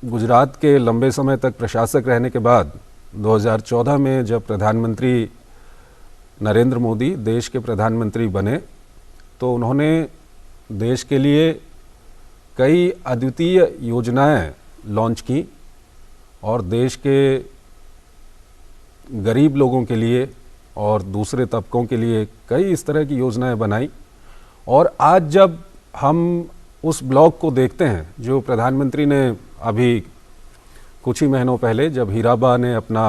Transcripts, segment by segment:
गुजरात के लंबे समय तक प्रशासक रहने के बाद 2014 में जब प्रधानमंत्री नरेंद्र मोदी देश के प्रधानमंत्री बने तो उन्होंने देश के लिए कई अद्वितीय योजनाएं लॉन्च की और देश के गरीब लोगों के लिए और दूसरे तबकों के लिए कई इस तरह की योजनाएं बनाई। और आज जब हम उस ब्लॉग को देखते हैं जो प्रधानमंत्री ने अभी कुछ ही महीनों पहले जब हीराबा ने अपना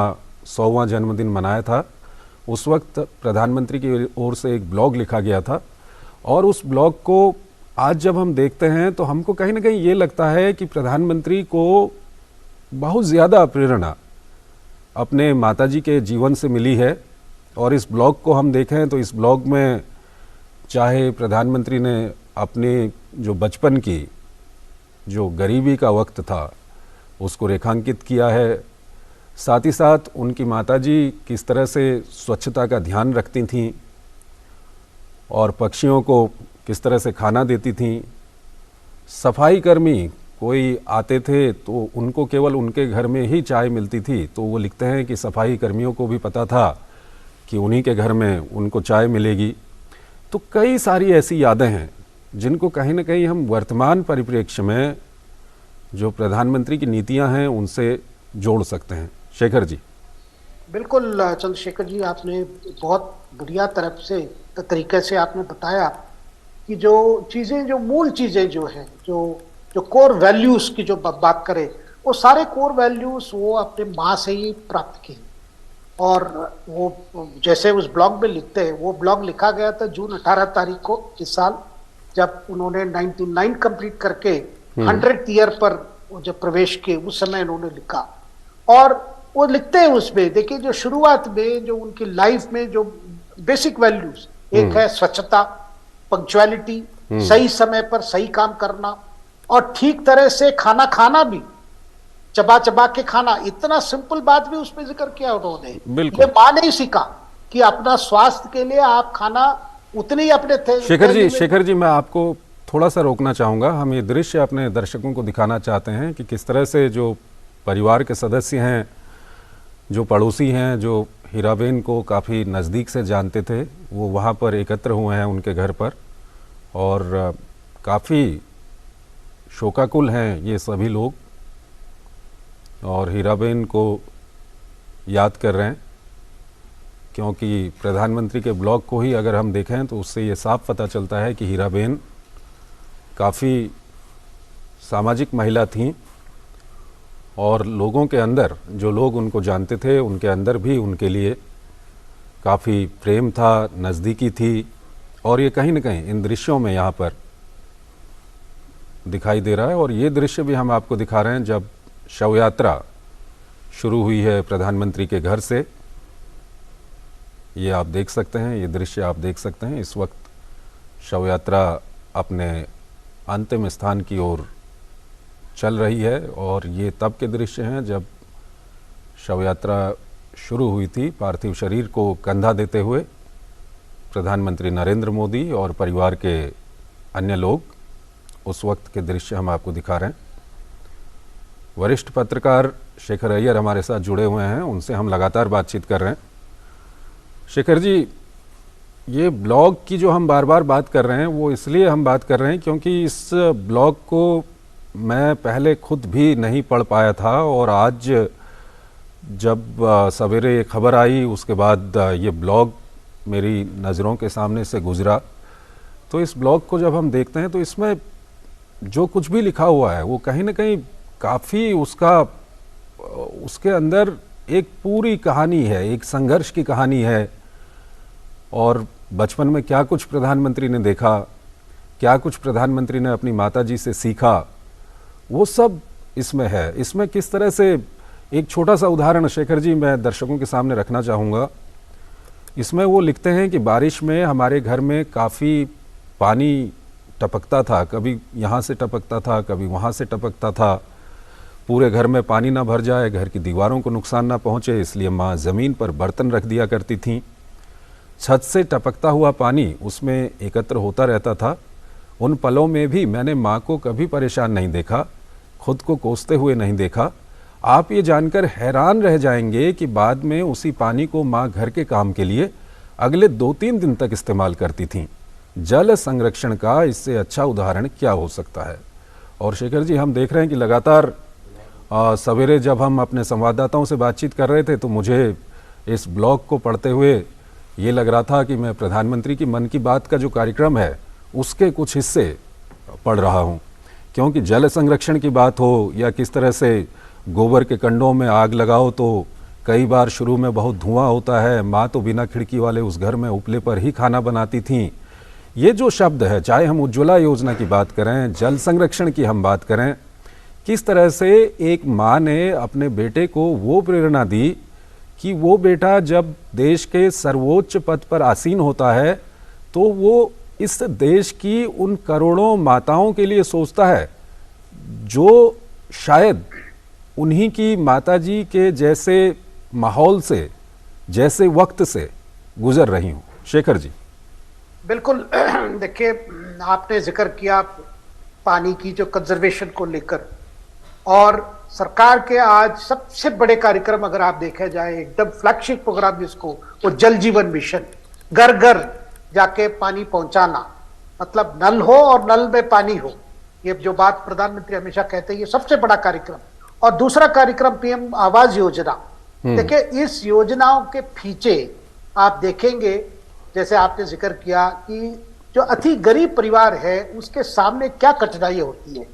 100वां जन्मदिन मनाया था, उस वक्त प्रधानमंत्री की ओर से एक ब्लॉग लिखा गया था और उस ब्लॉग को आज जब हम देखते हैं तो हमको कहीं ना कहीं ये लगता है कि प्रधानमंत्री को बहुत ज़्यादा प्रेरणा अपने माताजी के जीवन से मिली है। और इस ब्लॉग को हम देखें तो इस ब्लॉग में चाहे प्रधानमंत्री ने अपने जो बचपन की जो गरीबी का वक्त था उसको रेखांकित किया है, साथ ही साथ उनकी माताजी किस तरह से स्वच्छता का ध्यान रखती थीं और पक्षियों को किस तरह से खाना देती थीं। सफाई कर्मी कोई आते थे तो उनको केवल उनके घर में ही चाय मिलती थी, तो वो लिखते हैं कि सफाई कर्मियों को भी पता था कि उन्हीं के घर में उनको चाय मिलेगी। तो कई सारी ऐसी यादें हैं जिनको कहीं ना कहीं हम वर्तमान परिप्रेक्ष्य में जो प्रधानमंत्री की नीतियां हैं उनसे जोड़ सकते हैं। शेखर जी। बिल्कुल चंद्रशेखर जी, आपने बहुत बढ़िया तरफ से तरीके से आपने बताया कि जो चीजें, जो मूल चीजें जो हैं, जो जो कोर वैल्यूज की जो बात करें, वो सारे कोर वैल्यूज वो अपने माँ से ही प्राप्त किए। और वो जैसे उस ब्लॉग में लिखते हैं, वो ब्लॉग लिखा गया था जून 18 तारीख को इस साल, जब उन्होंने 99 कंप्लीट करके 100th ईयर पर जब प्रवेश किए, उस समय उन्होंने लिखा। और वो लिखते हैं उसमें, देखिए जो शुरुआत में जो उनकी लाइफ में जो बेसिक वैल्यूज, एक है स्वच्छता, पंक्चुअलिटी, सही समय पर सही काम करना और ठीक तरह से खाना खाना भी, चबा चबा के खाना। इतना सिंपल बात भी उसमें जिक्र किया उन्होंने। ये माँ ने सीखा कि अपना स्वास्थ्य के लिए आप खाना उतने ही अपने थे। शेखर जी मैं आपको थोड़ा सा रोकना चाहूँगा। हम ये दृश्य अपने दर्शकों को दिखाना चाहते हैं कि किस तरह से जो परिवार के सदस्य हैं, जो पड़ोसी हैं, जो हीराबेन को काफ़ी नज़दीक से जानते थे, वो वहाँ पर एकत्र हुए हैं उनके घर पर और काफ़ी शोकाकुल हैं ये सभी लोग और हीराबेन को याद कर रहे हैं। क्योंकि प्रधानमंत्री के ब्लॉग को ही अगर हम देखें तो उससे ये साफ पता चलता है कि हीराबेन काफ़ी सामाजिक महिला थीं और लोगों के अंदर, जो लोग उनको जानते थे उनके अंदर भी उनके लिए काफ़ी प्रेम था, नज़दीकी थी। और ये कहीं ना कहीं इन दृश्यों में यहाँ पर दिखाई दे रहा है। और ये दृश्य भी हम आपको दिखा रहे हैं जब शव यात्रा शुरू हुई है प्रधानमंत्री के घर से। ये आप देख सकते हैं, ये दृश्य आप देख सकते हैं। इस वक्त शव यात्रा अपने अंतिम स्थान की ओर चल रही है और ये तब के दृश्य हैं जब शव यात्रा शुरू हुई थी। पार्थिव शरीर को कंधा देते हुए प्रधानमंत्री नरेंद्र मोदी और परिवार के अन्य लोग, उस वक्त के दृश्य हम आपको दिखा रहे हैं। वरिष्ठ पत्रकार शेखर अय्यर हमारे साथ जुड़े हुए हैं, उनसे हम लगातार बातचीत कर रहे हैं। शेखर जी, ये ब्लॉग की जो हम बार बार बात कर रहे हैं वो इसलिए हम बात कर रहे हैं क्योंकि इस ब्लॉग को मैं पहले खुद भी नहीं पढ़ पाया था और आज जब सवेरे ये खबर आई उसके बाद ये ब्लॉग मेरी नज़रों के सामने से गुजरा, तो इस ब्लॉग को जब हम देखते हैं तो इसमें जो कुछ भी लिखा हुआ है वो कहीं ना कहीं काफ़ी उसके अंदर एक पूरी कहानी है, एक संघर्ष की कहानी है। और बचपन में क्या कुछ प्रधानमंत्री ने देखा, क्या कुछ प्रधानमंत्री ने अपनी माताजी से सीखा, वो सब इसमें है। इसमें किस तरह से, एक छोटा सा उदाहरण शेखर जी मैं दर्शकों के सामने रखना चाहूँगा। इसमें वो लिखते हैं कि बारिश में हमारे घर में काफ़ी पानी टपकता था, कभी यहाँ से टपकता था, कभी वहाँ से टपकता था। पूरे घर में पानी ना भर जाए, घर की दीवारों को नुकसान ना पहुँचे, इसलिए माँ ज़मीन पर बर्तन रख दिया करती थीं। छत से टपकता हुआ पानी उसमें एकत्र होता रहता था। उन पलों में भी मैंने माँ को कभी परेशान नहीं देखा। खुद को कोसते हुए नहीं देखा। आप ये जानकर हैरान रह जाएंगे कि बाद में उसी पानी को माँ घर के काम के लिए अगले 2-3 दिन तक इस्तेमाल करती थीं। जल संरक्षण का इससे अच्छा उदाहरण क्या हो सकता है। और शेखर जी, हम देख रहे हैं कि लगातार सवेरे जब हम अपने संवाददाताओं से बातचीत कर रहे थे तो मुझे इस ब्लॉग को पढ़ते हुए ये लग रहा था कि मैं प्रधानमंत्री की मन की बात का जो कार्यक्रम है उसके कुछ हिस्से पढ़ रहा हूँ, क्योंकि जल संरक्षण की बात हो या किस तरह से गोबर के कंडों में आग लगाओ तो कई बार शुरू में बहुत धुआं होता है, माँ तो बिना खिड़की वाले उस घर में उपले पर ही खाना बनाती थीं। ये जो शब्द है, चाहे हम उज्ज्वला योजना की बात करें, जल संरक्षण की हम बात करें, किस तरह से एक माँ ने अपने बेटे को वो प्रेरणा दी कि वो बेटा जब देश के सर्वोच्च पद पर आसीन होता है तो वो इस देश की उन करोड़ों माताओं के लिए सोचता है जो शायद उन्हीं की माताजी के जैसे माहौल से, जैसे वक्त से गुजर रही हूँ। शेखर जी। बिल्कुल। देखिए, आपने जिक्र किया पानी की जो कंजर्वेशन को लेकर, और सरकार के आज सबसे बड़े कार्यक्रम अगर आप देखा जाए, एकदम फ्लैगशिप प्रोग्राम जिसको, वो जल जीवन मिशन, घर घर जाके पानी पहुंचाना, मतलब नल हो और नल में पानी हो, ये जो बात प्रधानमंत्री हमेशा कहते हैं, ये सबसे बड़ा कार्यक्रम। और दूसरा कार्यक्रम पीएम आवास योजना। देखिए, इस योजनाओं के पीछे आप देखेंगे, जैसे आपने जिक्र किया कि जो अति गरीब परिवार है उसके सामने क्या कठिनाई होती है।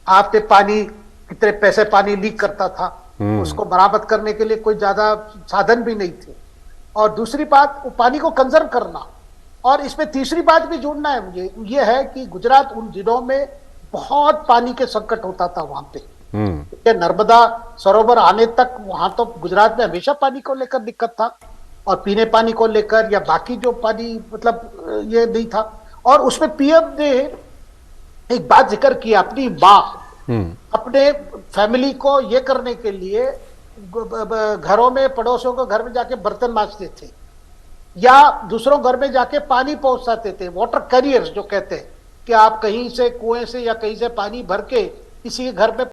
आपने पानी, कितने पैसे पानी लीक करता था, उसको मरम्मत करने के लिए कोई ज्यादा साधन भी नहीं थे। और दूसरी बात, वो पानी को कंजर्व करना। और इसमें तीसरी बात भी जोड़ना है मुझे, ये है कि गुजरात उन दिनों में बहुत पानी के संकट होता था वहां पे। नर्मदा सरोवर आने तक वहां तो गुजरात में हमेशा पानी को लेकर दिक्कत था, और पीने पानी को लेकर या बाकी जो पानी, मतलब ये नहीं था। और उसमें पीएम ने एक बात जिक्र की, अपनी माँ अपने फैमिली को ये करने के लिए घरों में, पड़ोसियों को घर में जाके बर्तन मांजते थे या दूसरों घर में जाके पानी पहुंचाते थे। वाटर कैरियर्स जो कहते हैं कि आप कहीं से कुएं से या कहीं से पानी भर के किसी के घर में